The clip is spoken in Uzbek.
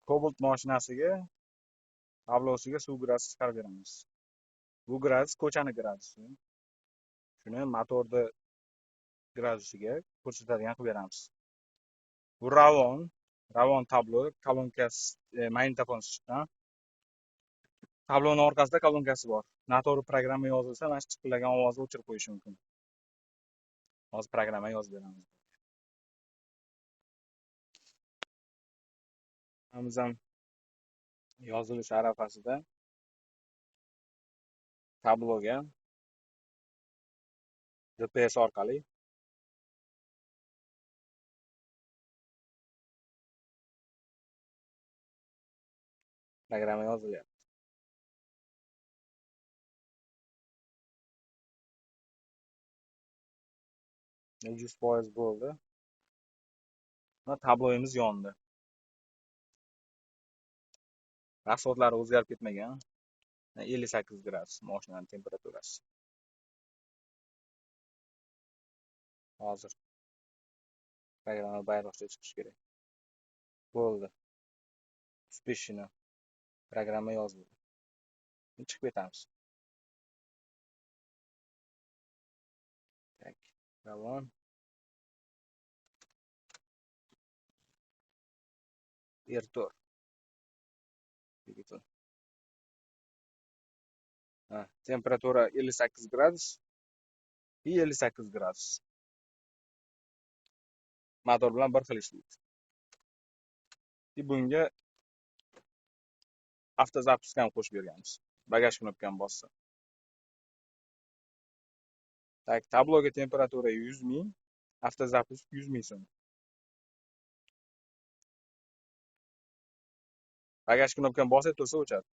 Cobalt mashinasiga tablosiga suv gradus chiqarib beramiz. Bu gradus ko'chani gradusi. Shuni motorni gradusiga ko'rsatadigan qilib beramiz. Bu Ravon tablo kolonkasi, magnitofon chiqqan. Tabloni orqasida kolonkasi bor. Noto'g'ri programma yozilsa, mana shu chiqillagan ovozni o'chirib qo'yish mumkin. Hozir programma yozib beramiz. Hammamiz ham yozilish arafasida tabloga GPS orqali programma yozilyapti. 100% bo'ldi. Mana tabloyimiz yondi. Rasxodlari o'zgarib ketmagan. 58 gradus mashinaning temperaturasi. Hozir programma bayroqcha chiqishi kerak. Bo'ldi. Uspeshino programma yozildi. Chiqib ketamiz. Tak, Ravon. Ertor. Temperatura 58 gradus и 58 gradus. Motor bilan bir xil ishlaydi. Bunga avtozapiska ham qo'shib berganmiz. Bagaj knopkani bossa. Tak, tabloga temperatura 100 ming, avtozapis 100 ming so'm. Bagaj knopkani bosib tursa o'chadi.